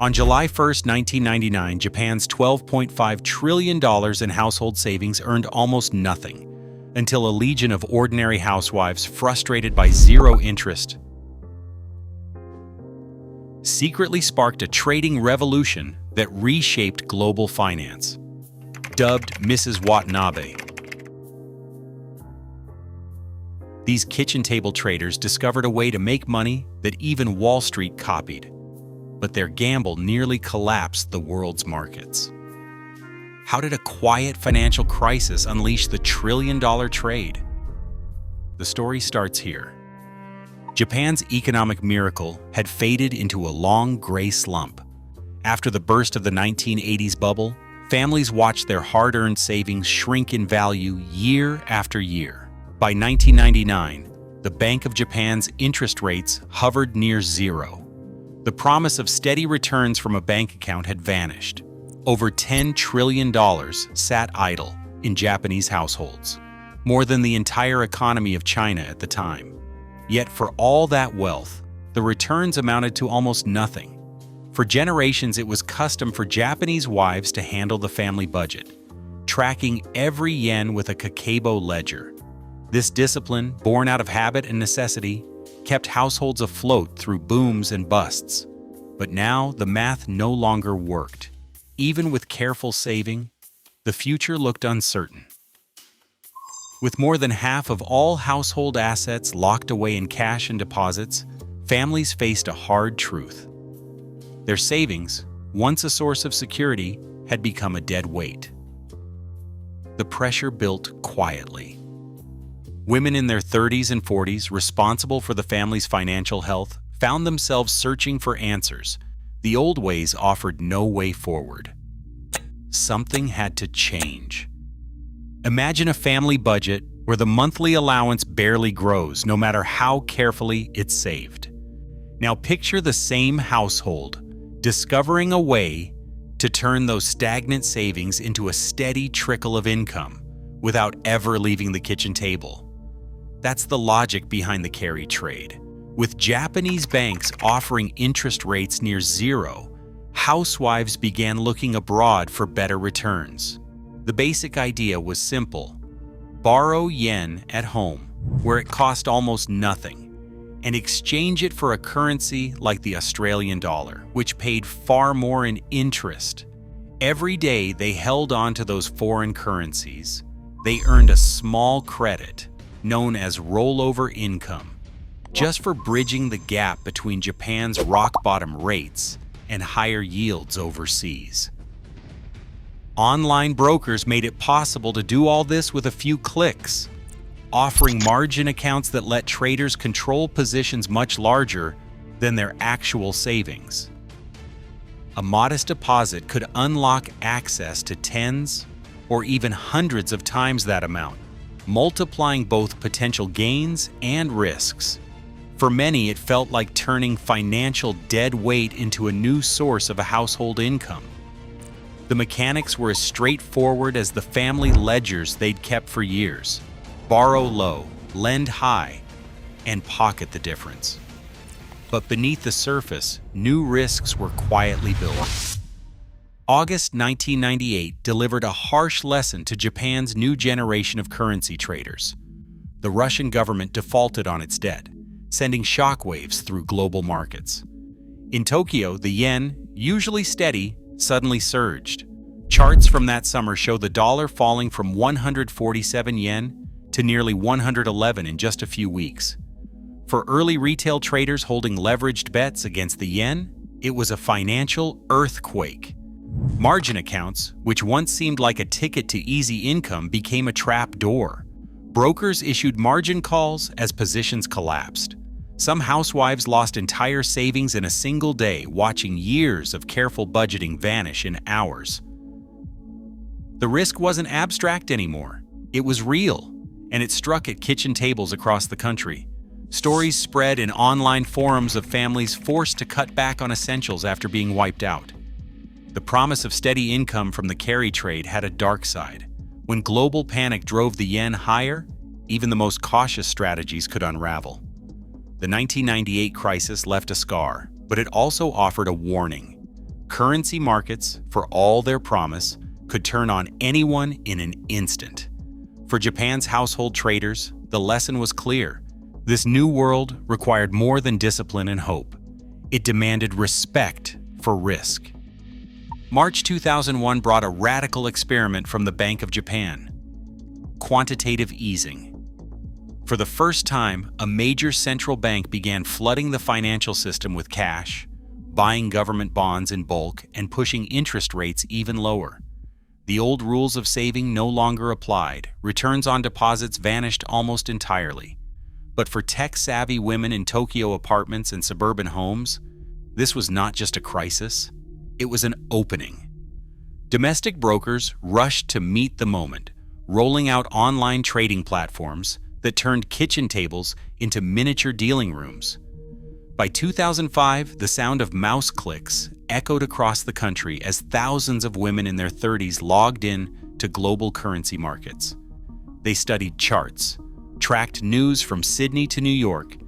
On July 1, 1999, Japan's $12.5 trillion in household savings earned almost nothing, until a legion of ordinary housewives, frustrated by zero interest, secretly sparked a trading revolution that reshaped global finance. Dubbed Mrs. Watanabe, these kitchen table traders discovered a way to make money that even Wall Street copied. But their gamble nearly collapsed the world's markets. How did a quiet financial crisis unleash the trillion-dollar trade? The story starts here. Japan's economic miracle had faded into a long gray slump. After the burst of the 1980s bubble, families watched their hard-earned savings shrink in value year after year. By 1999, the Bank of Japan's interest rates hovered near zero. The promise of steady returns from a bank account had vanished. Over $10 trillion sat idle in Japanese households, more than the entire economy of China at the time. Yet for all that wealth, the returns amounted to almost nothing. For generations, it was custom for Japanese wives to handle the family budget, tracking every yen with a kakeibo ledger. This discipline, born out of habit and necessity, kept households afloat through booms and busts. But now the math no longer worked. Even with careful saving, the future looked uncertain. With more than half of all household assets locked away in cash and deposits, families faced a hard truth. Their savings, once a source of security, had become a dead weight. The pressure built quietly. Women in their 30s and 40s, responsible for the family's financial health, found themselves searching for answers. The old ways offered no way forward. Something had to change. Imagine a family budget where the monthly allowance barely grows, no matter how carefully it's saved. Now picture the same household discovering a way to turn those stagnant savings into a steady trickle of income without ever leaving the kitchen table. That's the logic behind the carry trade. With Japanese banks offering interest rates near zero, housewives began looking abroad for better returns. The basic idea was simple: borrow yen at home, where it cost almost nothing, and exchange it for a currency like the Australian dollar, which paid far more in interest. Every day they held on to those foreign currencies, they earned a small credit, known as rollover income, just for bridging the gap between Japan's rock-bottom rates and higher yields overseas. Online brokers made it possible to do all this with a few clicks, offering margin accounts that let traders control positions much larger than their actual savings. A modest deposit could unlock access to tens or even hundreds of times that amount, multiplying both potential gains and risks. For many, it felt like turning financial dead weight into a new source of a household income. The mechanics were as straightforward as the family ledgers they'd kept for years: borrow low, lend high, and pocket the difference. But beneath the surface, new risks were quietly building. August 1998 delivered a harsh lesson to Japan's new generation of currency traders. The Russian government defaulted on its debt, sending shockwaves through global markets. In Tokyo, the yen, usually steady, suddenly surged. Charts from that summer show the dollar falling from 147 yen to nearly 111 in just a few weeks. For early retail traders holding leveraged bets against the yen, it was a financial earthquake. Margin accounts, which once seemed like a ticket to easy income, became a trap door. Brokers issued margin calls as positions collapsed. Some housewives lost entire savings in a single day, watching years of careful budgeting vanish in hours. The risk wasn't abstract anymore. It was real, and it struck at kitchen tables across the country. Stories spread in online forums of families forced to cut back on essentials after being wiped out. The promise of steady income from the carry trade had a dark side. When global panic drove the yen higher, even the most cautious strategies could unravel. The 1998 crisis left a scar, but it also offered a warning. Currency markets, for all their promise, could turn on anyone in an instant. For Japan's household traders, the lesson was clear. This new world required more than discipline and hope. It demanded respect for risk. March 2001 brought a radical experiment from the Bank of Japan: quantitative easing. For the first time, a major central bank began flooding the financial system with cash, buying government bonds in bulk, and pushing interest rates even lower. The old rules of saving no longer applied. Returns on deposits vanished almost entirely. But for tech-savvy women in Tokyo apartments and suburban homes, this was not just a crisis, it was an opening. Domestic brokers rushed to meet the moment, rolling out online trading platforms that turned kitchen tables into miniature dealing rooms. By 2005, the sound of mouse clicks echoed across the country as thousands of women in their 30s logged in to global currency markets. They studied charts, tracked news from Sydney to New York,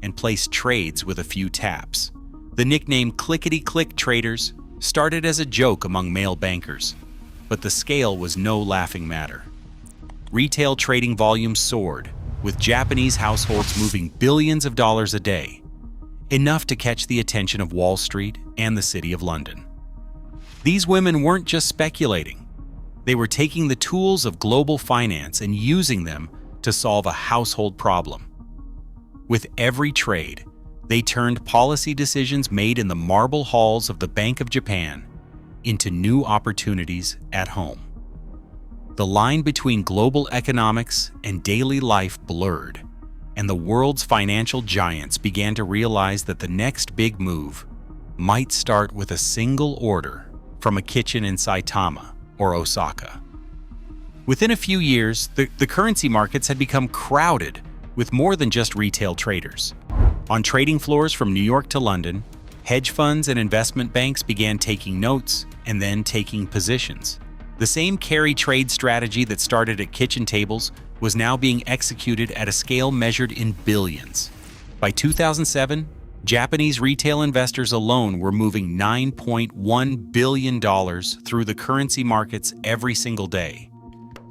and placed trades with a few taps. The nickname Clickety-click traders started as a joke among male bankers, but the scale was no laughing matter. Retail trading volumes soared, with Japanese households moving billions of dollars a day, enough to catch the attention of Wall Street and the City of London. These women weren't just speculating. They were taking the tools of global finance and using them to solve a household problem. With every trade, they turned policy decisions made in the marble halls of the Bank of Japan into new opportunities at home. The line between global economics and daily life blurred, and the world's financial giants began to realize that the next big move might start with a single order from a kitchen in Saitama or Osaka. Within a few years, the currency markets had become crowded with more than just retail traders. On trading floors from New York to London, hedge funds and investment banks began taking notes and then taking positions. The same carry trade strategy that started at kitchen tables was now being executed at a scale measured in billions. By 2007, Japanese retail investors alone were moving $9.1 billion through the currency markets every single day.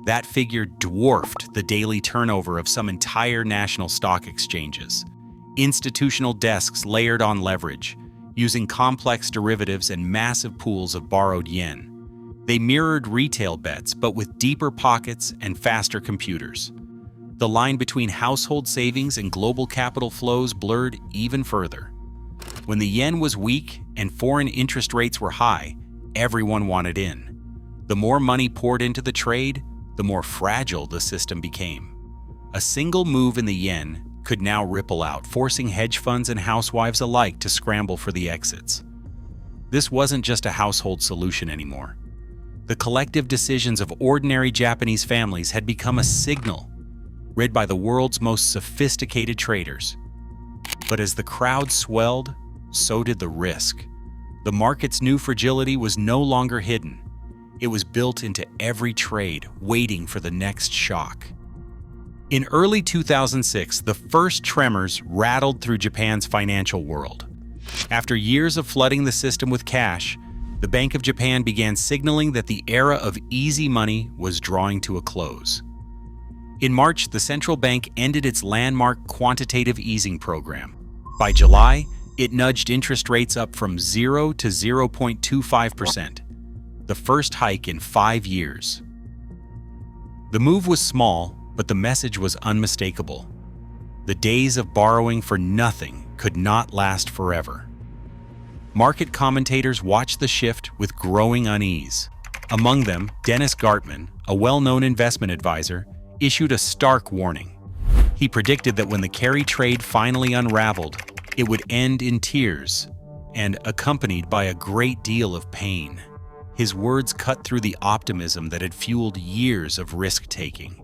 That figure dwarfed the daily turnover of some entire national stock exchanges. Institutional desks layered on leverage, using complex derivatives and massive pools of borrowed yen. They mirrored retail bets, but with deeper pockets and faster computers. The line between household savings and global capital flows blurred even further. When the yen was weak and foreign interest rates were high, everyone wanted in. The more money poured into the trade, the more fragile the system became. A single move in the yen could now ripple out, forcing hedge funds and housewives alike to scramble for the exits. This wasn't just a household solution anymore. The collective decisions of ordinary Japanese families had become a signal, read by the world's most sophisticated traders. But as the crowd swelled, so did the risk. The market's new fragility was no longer hidden. It was built into every trade, waiting for the next shock. In early 2006, the first tremors rattled through Japan's financial world. After years of flooding the system with cash, the Bank of Japan began signaling that the era of easy money was drawing to a close. In March, the central bank ended its landmark quantitative easing program. By July, it nudged interest rates up from 0 to 0.25%, the first hike in 5 years. The move was small, but the message was unmistakable. The days of borrowing for nothing could not last forever. Market commentators watched the shift with growing unease. Among them, Dennis Gartman, a well-known investment advisor, issued a stark warning. He predicted that when the carry trade finally unraveled, it would end in tears and accompanied by a great deal of pain. His words cut through the optimism that had fueled years of risk-taking.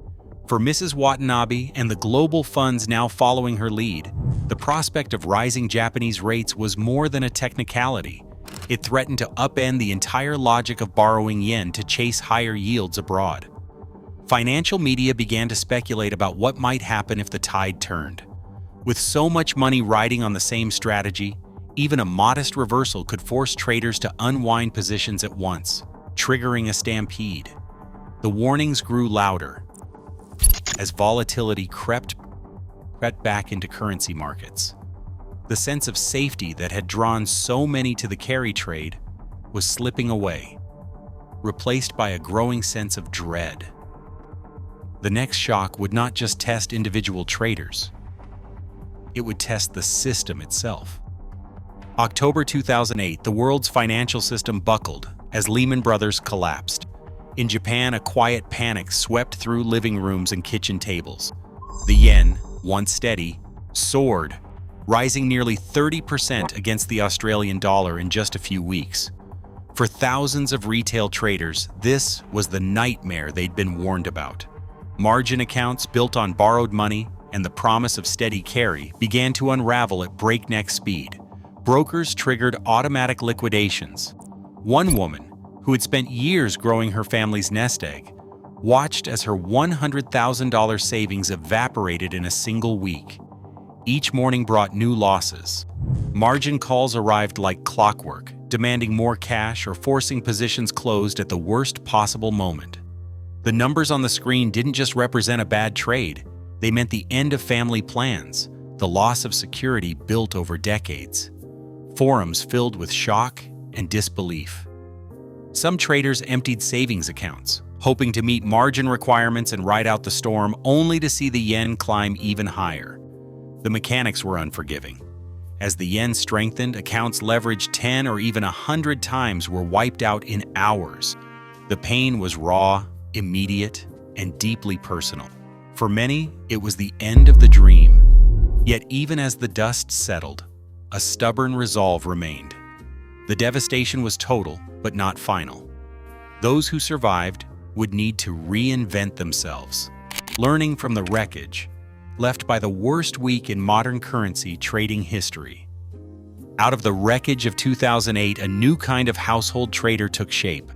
For Mrs. Watanabe and the global funds now following her lead, the prospect of rising Japanese rates was more than a technicality. It threatened to upend the entire logic of borrowing yen to chase higher yields abroad. Financial media began to speculate about what might happen if the tide turned. With so much money riding on the same strategy, Even a modest reversal could force traders to unwind positions at once, triggering a stampede. The warnings grew louder as volatility crept back into currency markets. The sense of safety that had drawn so many to the carry trade was slipping away, replaced by a growing sense of dread. The next shock would not just test individual traders, it would test the system itself. October 2008, the world's financial system buckled as Lehman Brothers collapsed. In Japan, a quiet panic swept through living rooms and kitchen tables. The yen, once steady, soared, rising nearly 30% against the Australian dollar in just a few weeks. For thousands of retail traders, this was the nightmare they'd been warned about. Margin accounts built on borrowed money and the promise of steady carry began to unravel at breakneck speed. Brokers triggered automatic liquidations. One woman, who had spent years growing her family's nest egg, watched as her $100,000 savings evaporated in a single week. Each morning brought new losses. Margin calls arrived like clockwork, demanding more cash or forcing positions closed at the worst possible moment. The numbers on the screen didn't just represent a bad trade, they meant the end of family plans, the loss of security built over decades. Forums filled with shock and disbelief. Some traders emptied savings accounts, hoping to meet margin requirements and ride out the storm, only to see the yen climb even higher. The mechanics were unforgiving. As the yen strengthened, accounts leveraged 10 or even 100 times were wiped out in hours. The pain was raw, immediate, and deeply personal. For many, it was the end of the dream. Yet even as the dust settled, a stubborn resolve remained. The devastation was total, but not final. Those who survived would need to reinvent themselves, learning from the wreckage left by the worst week in modern currency trading history. Out of the wreckage of 2008, a new kind of household trader took shape.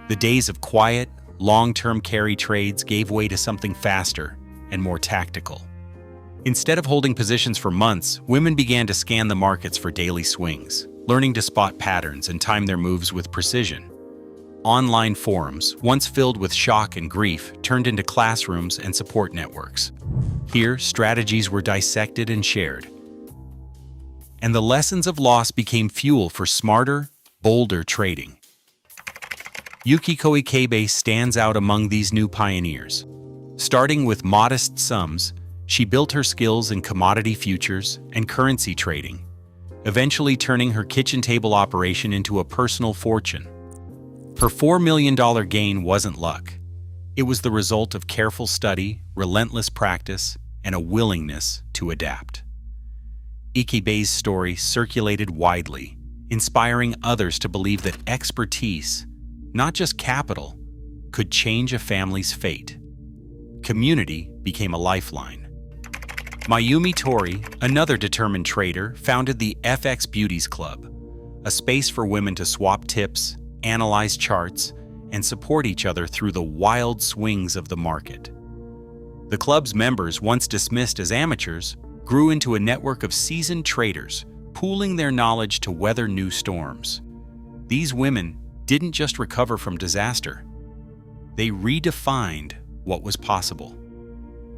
The days of quiet, long-term carry trades gave way to something faster and more tactical. Instead of holding positions for months, women began to scan the markets for daily swings, learning to spot patterns and time their moves with precision. Online forums, once filled with shock and grief, turned into classrooms and support networks. Here, strategies were dissected and shared. And the lessons of loss became fuel for smarter, bolder trading. Yukiko Ikebe stands out among these new pioneers. Starting with modest sums, she built her skills in commodity futures and currency trading, eventually turning her kitchen table operation into a personal fortune. Her $4 million gain wasn't luck. It was the result of careful study, relentless practice, and a willingness to adapt. Ikebe's story circulated widely, inspiring others to believe that expertise, not just capital, could change a family's fate. Community became a lifeline. Mayumi Tori, another determined trader, founded the FX Beauties Club, a space for women to swap tips, analyze charts, and support each other through the wild swings of the market. The club's members, once dismissed as amateurs, grew into a network of seasoned traders, pooling their knowledge to weather new storms. These women didn't just recover from disaster, they redefined what was possible.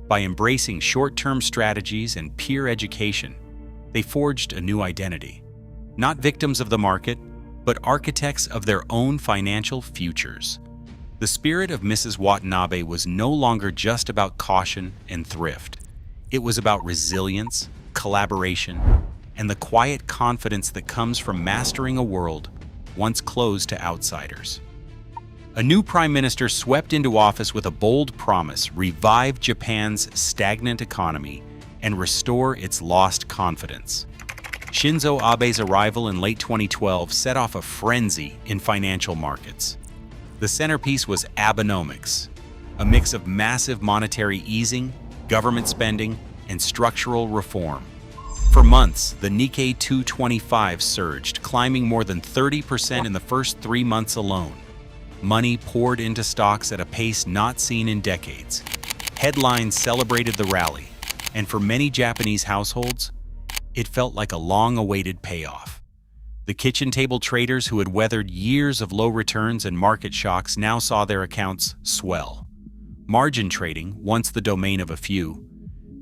By embracing short-term strategies and peer education, they forged a new identity. Not victims of the market, but architects of their own financial futures. The spirit of Mrs. Watanabe was no longer just about caution and thrift. It was about resilience, collaboration, and the quiet confidence that comes from mastering a world once closed to outsiders. A new prime minister swept into office with a bold promise: revive Japan's stagnant economy and restore its lost confidence. Shinzo Abe's arrival in late 2012 set off a frenzy in financial markets. The centerpiece was Abenomics, a mix of massive monetary easing, government spending, and structural reform. For months, the Nikkei 225 surged, climbing more than 30% in the first 3 months alone. Money poured into stocks at a pace not seen in decades. Headlines celebrated the rally, and for many Japanese households, it felt like a long-awaited payoff. The kitchen table traders who had weathered years of low returns and market shocks now saw their accounts swell. Margin trading, once the domain of a few,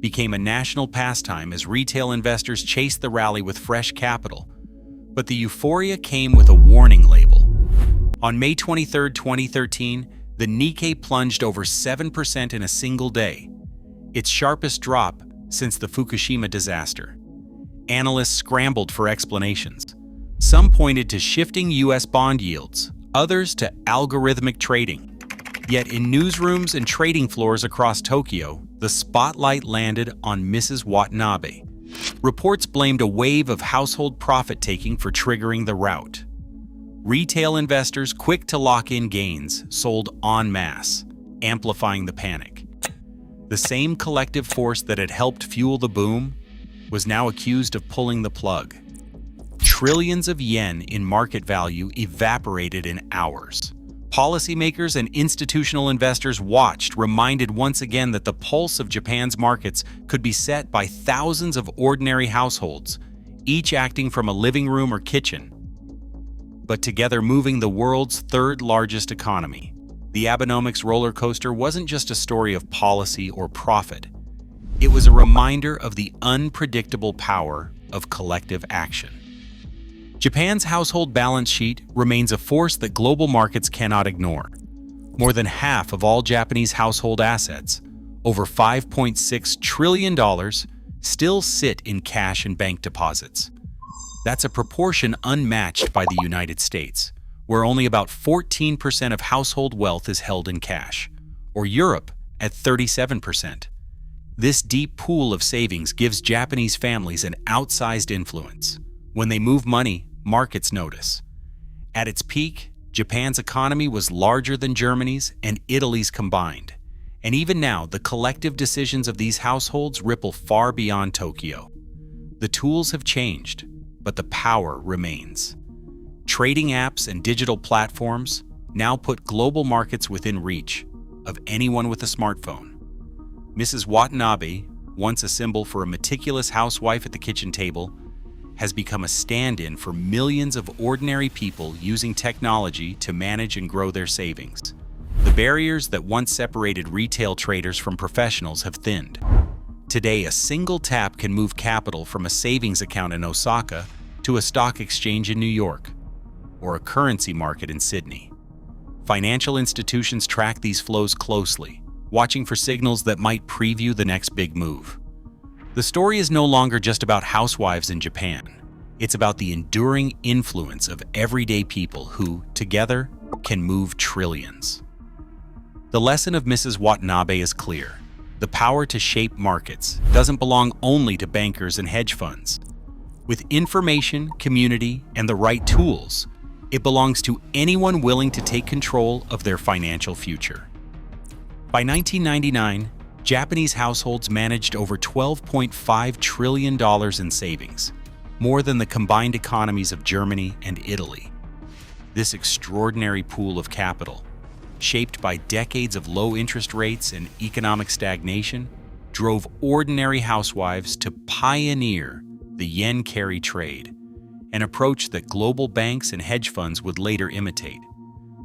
became a national pastime as retail investors chased the rally with fresh capital. But the euphoria came with a warning label. On May 23, 2013, the Nikkei plunged over 7% in a single day, its sharpest drop since the Fukushima disaster. Analysts scrambled for explanations. Some pointed to shifting U.S. bond yields, others to algorithmic trading. Yet in newsrooms and trading floors across Tokyo, the spotlight landed on Mrs. Watanabe. Reports blamed a wave of household profit-taking for triggering the rout. Retail investors, quick to lock in gains, sold en masse, amplifying the panic. The same collective force that had helped fuel the boom was now accused of pulling the plug. Trillions of yen in market value evaporated in hours. Policymakers and institutional investors watched, reminded once again that the pulse of Japan's markets could be set by thousands of ordinary households, each acting from a living room or kitchen, but together moving the world's third-largest economy. The Abenomics roller coaster wasn't just a story of policy or profit. It was a reminder of the unpredictable power of collective action. Japan's household balance sheet remains a force that global markets cannot ignore. More than half of all Japanese household assets, over $5.6 trillion, still sit in cash and bank deposits. That's a proportion unmatched by the United States, where only about 14% of household wealth is held in cash, or Europe at 37%. This deep pool of savings gives Japanese families an outsized influence. When they move money, markets notice. At its peak, Japan's economy was larger than Germany's and Italy's combined. And even now, the collective decisions of these households ripple far beyond Tokyo. The tools have changed, but the power remains. Trading apps and digital platforms now put global markets within reach of anyone with a smartphone. Mrs. Watanabe, once a symbol for a meticulous housewife at the kitchen table, has become a stand-in for millions of ordinary people using technology to manage and grow their savings. The barriers that once separated retail traders from professionals have thinned. Today, a single tap can move capital from a savings account in Osaka to a stock exchange in New York, or a currency market in Sydney. Financial institutions track these flows closely, watching for signals that might preview the next big move. The story is no longer just about housewives in Japan. It's about the enduring influence of everyday people who, together, can move trillions. The lesson of Mrs. Watanabe is clear. The power to shape markets doesn't belong only to bankers and hedge funds. With information, community, and the right tools, it belongs to anyone willing to take control of their financial future. By 1999, Japanese households managed over $12.5 trillion in savings, more than the combined economies of Germany and Italy. This extraordinary pool of capital, shaped by decades of low interest rates and economic stagnation, drove ordinary housewives to pioneer the yen carry trade, an approach that global banks and hedge funds would later imitate.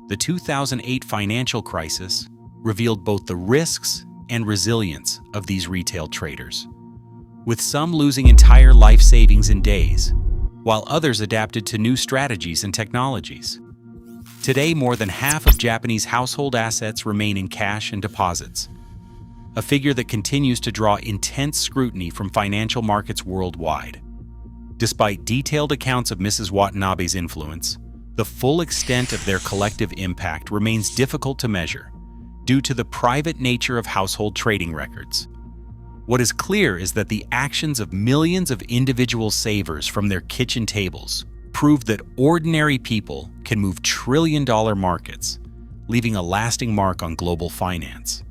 The 2008 financial crisis revealed both the risks and resilience of these retail traders, with some losing entire life savings in days, while others adapted to new strategies and technologies. Today, more than half of Japanese household assets remain in cash and deposits, a figure that continues to draw intense scrutiny from financial markets worldwide. Despite detailed accounts of Mrs. Watanabe's influence, the full extent of their collective impact remains difficult to measure, due to the private nature of household trading records. What is clear is that the actions of millions of individual savers from their kitchen tables prove that ordinary people can move trillion-dollar markets, leaving a lasting mark on global finance.